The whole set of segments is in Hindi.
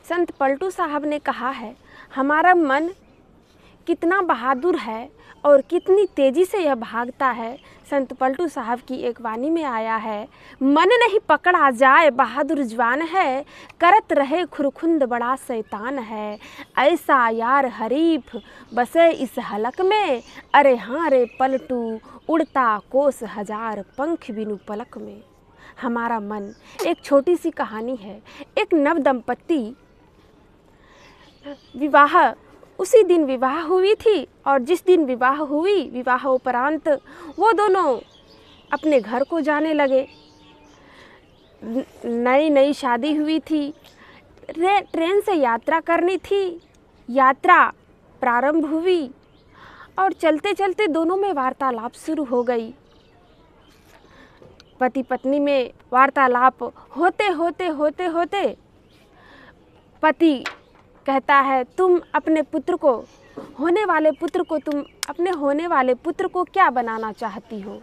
संत पलटू साहब ने कहा है, हमारा मन कितना बहादुर है और कितनी तेज़ी से यह भागता है। संत पलटू साहब की एक वाणी में आया है, मन नहीं पकड़ा जाए बहादुर जवान है, करत रहे खुरखुंद बड़ा शैतान है। ऐसा यार हरीफ बसे इस हलक में, अरे हाँ रे पलटू उड़ता कोस हजार पंख बिनु पलक में। हमारा मन एक छोटी सी कहानी है। एक नव दंपत्ति उसी दिन विवाह हुई थी और जिस दिन विवाह हुई, विवाह उपरांत वो दोनों अपने घर को जाने लगे। नई नई शादी हुई थी, ट्रेन से यात्रा करनी थी। यात्रा प्रारंभ हुई और चलते चलते दोनों में वार्तालाप शुरू हो गई। पति पत्नी में वार्तालाप होते होते होते होते पति कहता है, तुम अपने पुत्र को तुम अपने होने वाले पुत्र को क्या बनाना चाहती हो?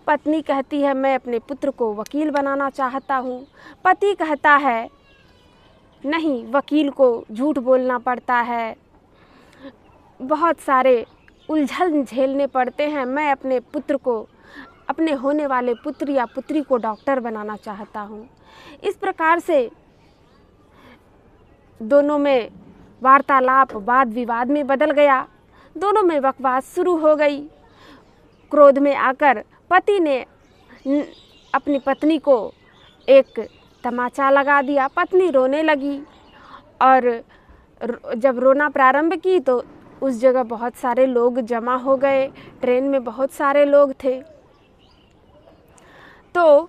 पत्नी कहती है, मैं अपने पुत्र को वकील बनाना चाहता हूँ। पति कहता है, नहीं, वकील को झूठ बोलना पड़ता है, बहुत सारे उलझन झेलने पड़ते हैं। मैं अपने होने वाले पुत्र या पुत्री को डॉक्टर बनाना चाहता हूँ। इस प्रकार से दोनों में वार्तालाप वाद विवाद में बदल गया। दोनों में बकवास शुरू हो गई। क्रोध में आकर पति ने अपनी पत्नी को एक तमाचा लगा दिया। पत्नी रोने लगी और जब रोना प्रारंभ की तो उस जगह बहुत सारे लोग जमा हो गए। ट्रेन में बहुत सारे लोग थे। तो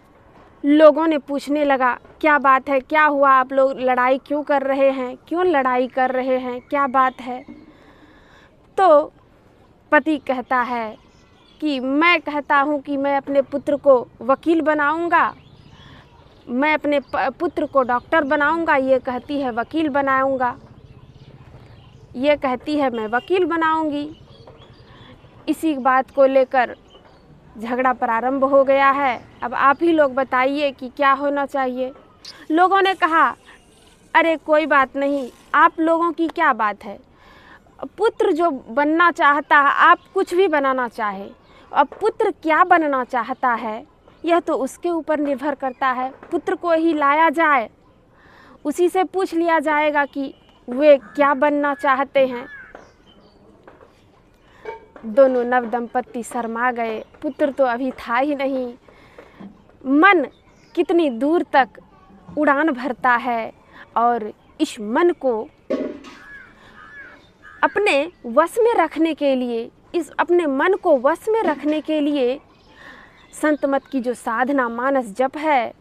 लोगों ने पूछने लगा, क्या बात है, क्या हुआ, आप लोग लड़ाई क्यों कर रहे हैं, क्यों लड़ाई कर रहे हैं, क्या बात है? तो पति कहता है कि मैं कहता हूँ कि मैं अपने पुत्र को वकील बनाऊँगा, मैं अपने पुत्र को डॉक्टर बनाऊँगा। ये कहती है वकील बनाऊँगा, ये कहती है मैं वकील बनाऊँगी। इसी बात को लेकर झगड़ा प्रारंभ हो गया है। अब आप ही लोग बताइए कि क्या होना चाहिए। लोगों ने कहा, अरे कोई बात नहीं, आप लोगों की क्या बात है, पुत्र जो बनना चाहता है, आप कुछ भी बनाना चाहे, अब पुत्र क्या बनना चाहता है यह तो उसके ऊपर निर्भर करता है। पुत्र को ही लाया जाए, उसी से पूछ लिया जाएगा कि वे क्या बनना चाहते हैं। दोनों नव दंपत्ति शर्मा गए। पुत्र तो अभी था ही नहीं। मन कितनी दूर तक उड़ान भरता है और इस मन को अपने वश में रखने के लिए, अपने मन को वश में रखने के लिए संत मत की जो साधना मानस जप है,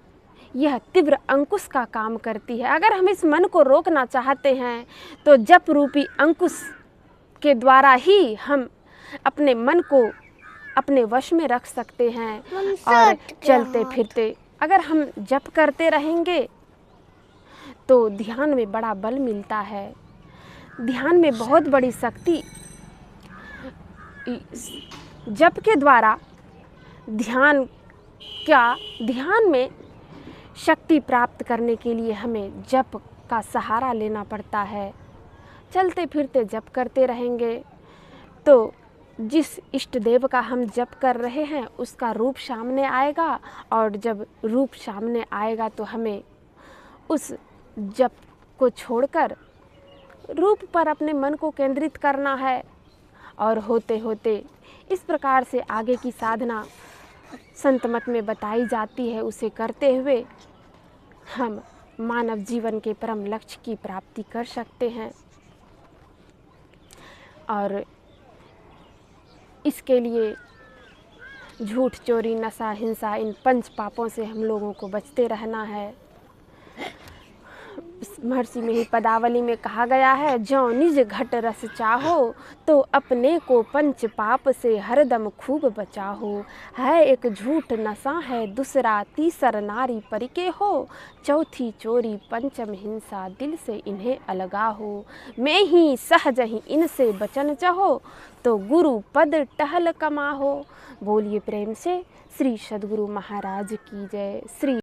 यह तीव्र अंकुश का काम करती है। अगर हम इस मन को रोकना चाहते हैं तो जप रूपी अंकुश के द्वारा ही हम अपने मन को अपने वश में रख सकते हैं। और चलते फिरते अगर हम जप करते रहेंगे तो ध्यान में बड़ा बल मिलता है। ध्यान में बहुत बड़ी शक्ति, जप के द्वारा ध्यान में शक्ति प्राप्त करने के लिए हमें जप का सहारा लेना पड़ता है। चलते फिरते जप करते रहेंगे तो जिस इष्ट देव का हम जप कर रहे हैं उसका रूप सामने आएगा, और जब रूप सामने आएगा तो हमें उस जप को छोड़कर रूप पर अपने मन को केंद्रित करना है। और होते होते इस प्रकार से आगे की साधना संत मत में बताई जाती है। उसे करते हुए हम मानव जीवन के परम लक्ष्य की प्राप्ति कर सकते हैं। और इसके लिए झूठ, चोरी, नशा, हिंसा, इन 5 पापों से हम लोगों को बचते रहना है। महर्षि में ही पदावली में कहा गया है, जो निज घट रस चाहो तो अपने को 5 पाप से हरदम खूब बचाहो। है एक झूठ नशा है दूसरा, तीसर नारी परिके हो, चौथी चोरी, पंचम हिंसा, दिल से इन्हें अलगा हो। मैं ही सहज ही इनसे बचन चाहो, तो गुरु पद टहल कमाहो। बोलिए प्रेम से श्री सद्गुरु महाराज की जय। श्री